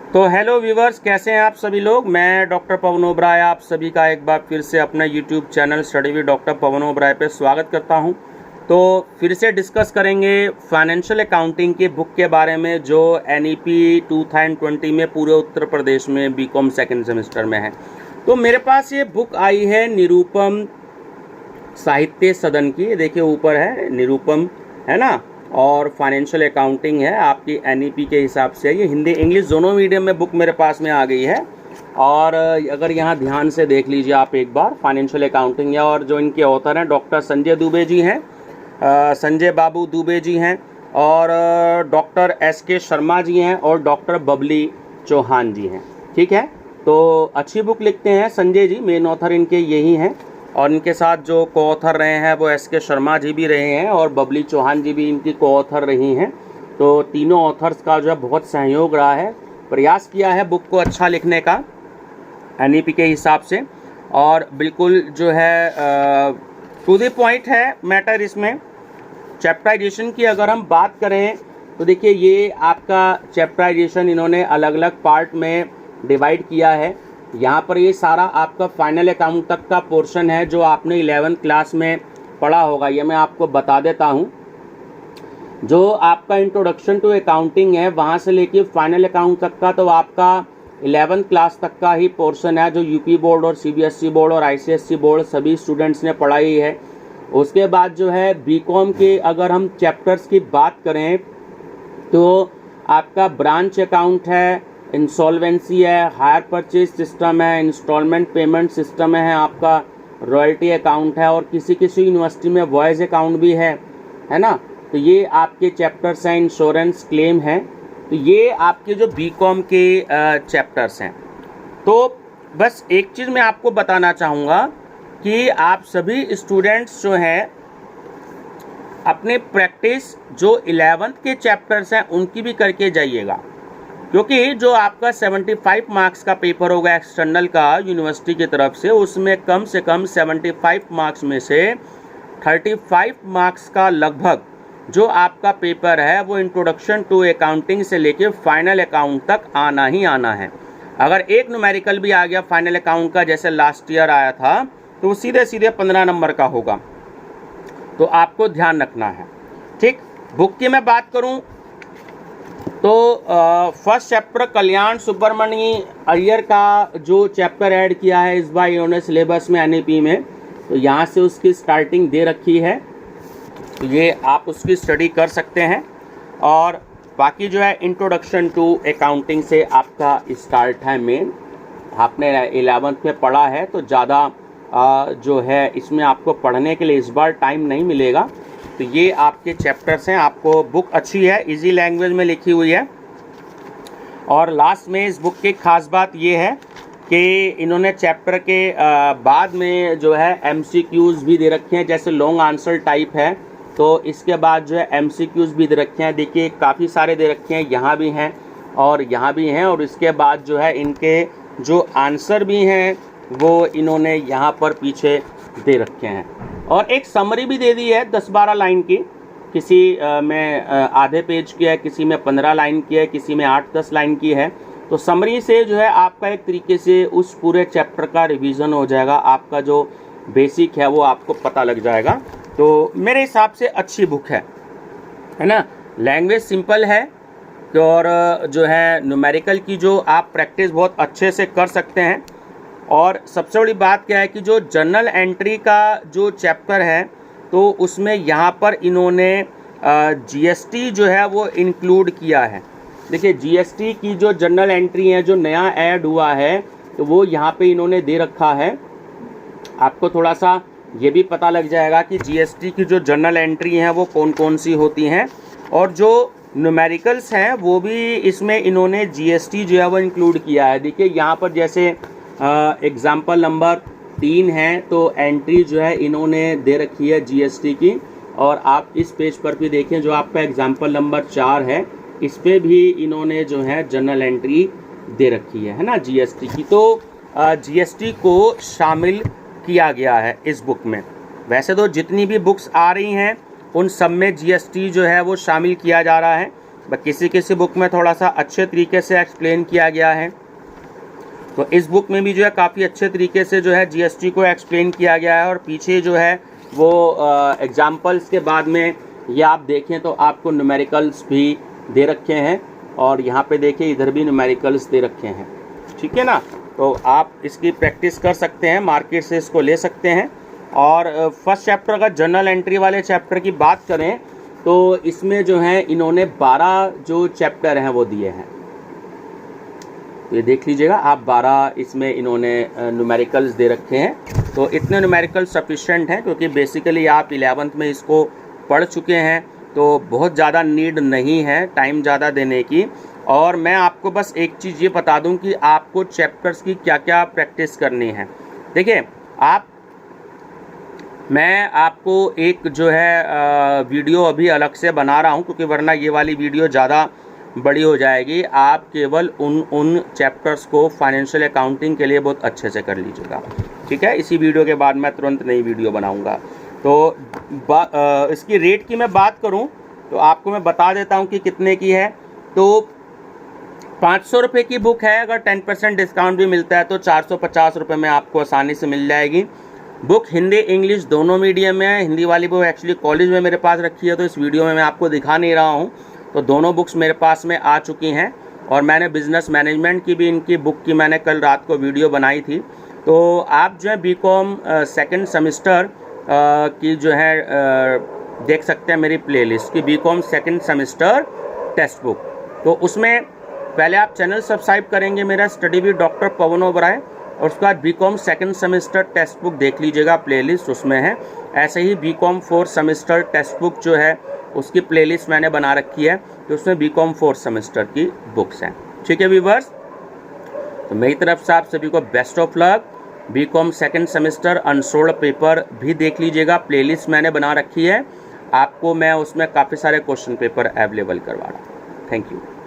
तो hello viewers, कैसे हैं आप सभी लोग। मैं डॉक्टर पवन ओबराय आप सभी का एक बार फिर से अपना YouTube channel study with doctor Pawan Oberoi पे स्वागत करता हूं। तो फिर से डिस्कस करेंगे फाइनेंशियल अकाउंटिंग की बुक के बारे में जो NEP 2020 में पूरे उत्तर प्रदेश में BCom सेकेंड सेमेस्टर में है। तो मेरे पास ये बुक आई है निरूपम साहित्य सदन की। देखिए ऊपर है निरूपम, है ना, और फाइनेंशियल अकाउंटिंग है आपकी NEP के हिसाब से। ये हिंदी इंग्लिश दोनों मीडियम में बुक मेरे पास में आ गई है। और अगर यहाँ ध्यान से देख लीजिए आप एक बार, फाइनेंशियल अकाउंटिंग है और जो इनके ऑथर हैं डॉक्टर संजय दुबे जी हैं, संजय बाबू दुबे जी हैं, और डॉक्टर SK शर्मा जी हैं, और डॉक्टर बबली चौहान जी हैं। ठीक है, तो अच्छी बुक लिखते हैं संजय जी, मेन ऑथर इनके यही हैं, और इनके साथ जो को ऑथर रहे हैं वो SK शर्मा जी भी रहे हैं और बबली चौहान जी भी इनकी को ऑथर रही हैं। तो तीनों ऑथर्स का जो है बहुत सहयोग रहा है, प्रयास किया है बुक को अच्छा लिखने का NEP के हिसाब से, और बिल्कुल जो है टू द पॉइंट है मैटर इसमें। चैप्टराइजेशन की अगर हम बात करें तो देखिए ये आपका चैप्टराइजेशन इन्होंने अलग अलग पार्ट में डिवाइड किया है। यहाँ पर ये सारा आपका फाइनल अकाउंट तक का पोर्शन है जो आपने 11th क्लास में पढ़ा होगा। ये मैं आपको बता देता हूँ। जो आपका इंट्रोडक्शन टू अकाउंटिंग है वहाँ से लेके फाइनल अकाउंट तक का तो आपका 11th क्लास तक का ही पोर्शन है जो UP बोर्ड और CBSE बोर्ड और ICSE बोर्ड सभी स्टूडेंट्स ने पढ़ाई है। उसके बाद जो है BCom के अगर हम चैप्टर्स की बात करें तो आपका ब्रांच अकाउंट है, इंसॉल्वेंसी है, हायर परचेज सिस्टम है, इंस्टॉलमेंट पेमेंट सिस्टम है, आपका रॉयल्टी अकाउंट है, और किसी किसी यूनिवर्सिटी में वॉइस अकाउंट भी है ना। तो ये आपके चैप्टर्स हैं, इंश्योरेंस क्लेम है। तो ये आपके जो BCom के चैप्टर्स हैं। तो बस एक चीज़ मैं आपको बताना चाहूँगा कि आप सभी स्टूडेंट्स जो हैं अपने प्रैक्टिस जो 11th के चैप्टर्स हैं उनकी भी करके जाइएगा, क्योंकि जो आपका 75 मार्क्स का पेपर होगा एक्सटर्नल का यूनिवर्सिटी की तरफ से, उसमें कम से कम 75 मार्क्स में से 35 मार्क्स का लगभग जो आपका पेपर है वो इंट्रोडक्शन टू अकाउंटिंग से लेके फाइनल अकाउंट तक आना ही आना है। अगर एक न्यूमेरिकल भी आ गया फाइनल अकाउंट का जैसे लास्ट ईयर आया था तो वो सीधे सीधे 15 नंबर का होगा। तो आपको ध्यान रखना है। ठीक, बुक की मैं बात करूं तो फर्स्ट चैप्टर कल्याण सुब्रमण्य अय्यर का जो चैप्टर ऐड किया है इस बार इन्होंने सिलेबस में NEP में, तो यहाँ से उसकी स्टार्टिंग दे रखी है। तो ये आप उसकी स्टडी कर सकते हैं। और बाकी जो है इंट्रोडक्शन टू अकाउंटिंग से आपका स्टार्ट है मेन। आपने 11th में पढ़ा है तो ज़्यादा जो है इसमें आपको पढ़ने के लिए इस बार टाइम नहीं मिलेगा। तो ये आपके चैप्टर्स हैं। आपको बुक अच्छी है, इजी लैंग्वेज में लिखी हुई है। और लास्ट में इस बुक की खास बात ये है कि इन्होंने चैप्टर के बाद में जो है MCQs भी दे रखे हैं, जैसे लॉन्ग आंसर टाइप है तो इसके बाद जो है MCQs भी दे रखे हैं। देखिए काफ़ी सारे दे रखे हैं, यहाँ भी हैं और यहाँ भी हैं, और इसके बाद जो है इनके जो आंसर भी हैं वो इन्होंने यहाँ पर पीछे दे रखे हैं। और एक समरी भी दे दी है 10-12 लाइन की, किसी में आधे पेज की है, किसी में 15 लाइन की है, किसी में 8-10 लाइन की है। तो समरी से जो है आपका एक तरीके से उस पूरे चैप्टर का रिवीजन हो जाएगा, आपका जो बेसिक है वो आपको पता लग जाएगा। तो मेरे हिसाब से अच्छी बुक है ना। लैंग्वेज सिंपल है और जो है न्यूमेरिकल की जो आप प्रैक्टिस बहुत अच्छे से कर सकते हैं। और सबसे बड़ी बात क्या है कि जो जर्नल एंट्री का जो चैप्टर है तो उसमें यहाँ पर इन्होंने GST जो है वो इंक्लूड किया है। देखिए GST की जो जर्नल एंट्री है जो नया ऐड हुआ है तो वो यहाँ पे इन्होंने दे रखा है। आपको थोड़ा सा ये भी पता लग जाएगा कि GST की जो जर्नल एंट्री हैं वो कौन कौन सी होती हैं, और जो न्यूमेरिकल्स हैं वो भी इसमें इन्होंने GST जो है वो इंक्लूड किया है। देखिए यहाँ पर जैसे एग्जाम्पल नंबर 3 है तो एंट्री जो है इन्होंने दे रखी है GST की। और आप इस पेज पर भी देखें जो आपका एग्जाम्पल नंबर 4 है, इस पे भी इन्होंने जो है जर्नल एंट्री दे रखी है ना GST की। तो GST को शामिल किया गया है इस बुक में। वैसे तो जितनी भी बुक्स आ रही हैं उन सब में GST जो है वो शामिल किया जा रहा है, किसी किसी बुक में थोड़ा सा अच्छे तरीके से एक्सप्लेन किया गया है। तो इस बुक में भी जो है काफ़ी अच्छे तरीके से जो है जीएसटी को एक्सप्लेन किया गया है, और पीछे जो है वो एग्जाम्पल्स के बाद में ये आप देखें तो आपको न्यूमेरिकल्स भी दे रखे हैं, और यहाँ पे देखिए इधर भी न्यूमेरिकल्स दे रखे हैं, ठीक है ना। तो आप इसकी प्रैक्टिस कर सकते हैं, मार्केट से इसको ले सकते हैं। और फर्स्ट चैप्टर का जर्नल एंट्री वाले चैप्टर की बात करें तो इसमें जो है इन्होंने 12 जो चैप्टर हैं वो दिए हैं, तो ये देख लीजिएगा आप, 12 इसमें इन्होंने न्यूमेरिकल्स दे रखे हैं। तो इतने न्यूमेरिकल सफिशेंट हैं, क्योंकि बेसिकली आप 11th में इसको पढ़ चुके हैं, तो बहुत ज़्यादा नीड नहीं है टाइम ज़्यादा देने की। और मैं आपको बस एक चीज़ ये बता दूं कि आपको चैप्टर्स की क्या क्या प्रैक्टिस करनी है। देखिए मैं आपको एक जो है वीडियो अभी अलग से बना रहा हूं, क्योंकि वरना ये वाली वीडियो ज़्यादा बड़ी हो जाएगी। आप केवल उन चैप्टर्स को फाइनेंशियल अकाउंटिंग के लिए बहुत अच्छे से कर लीजिएगा, ठीक है। इसी वीडियो के बाद मैं तुरंत नई वीडियो बनाऊंगा। तो इसकी रेट की मैं बात करूं तो आपको मैं बता देता हूं कि कितने की है। तो 500 रुपये की बुक है, अगर 10% डिस्काउंट भी मिलता है तो 450 रुपये में आपको आसानी से मिल जाएगी। बुक हिंदी इंग्लिश दोनों मीडियम में है। हिंदी वाली बुक एक्चुअली कॉलेज में मेरे पास रखी है, तो इस वीडियो में मैं आपको दिखा नहीं रहा हूँ। तो दोनों बुक्स मेरे पास में आ चुकी हैं, और मैंने बिजनेस मैनेजमेंट की भी इनकी बुक की मैंने कल रात को वीडियो बनाई थी। तो आप जो है बीकॉम सेकेंड सेमेस्टर की जो है देख सकते हैं मेरी प्लेलिस्ट की, BCom second semester text book. तो उसमें पहले आप चैनल सब्सक्राइब करेंगे मेरा study with doctor Pawan Oberoi, और उसके बाद BCom second semester text book देख लीजिएगा, प्लेलिस्ट उसमें है। ऐसे ही BCom 4th semester text book जो है उसकी प्लेलिस्ट मैंने बना रखी है, तो उसमें बीकॉम 4th सेमेस्टर की बुक्स हैं, ठीक है व्यूअर्स। तो मेरी तरफ से आप सभी को best of luck. BCom second semester unsolved paper भी देख लीजिएगा, प्लेलिस्ट मैंने बना रखी है, आपको मैं उसमें काफ़ी सारे क्वेश्चन पेपर अवेलेबल करवा रहा हूँ। Thank you.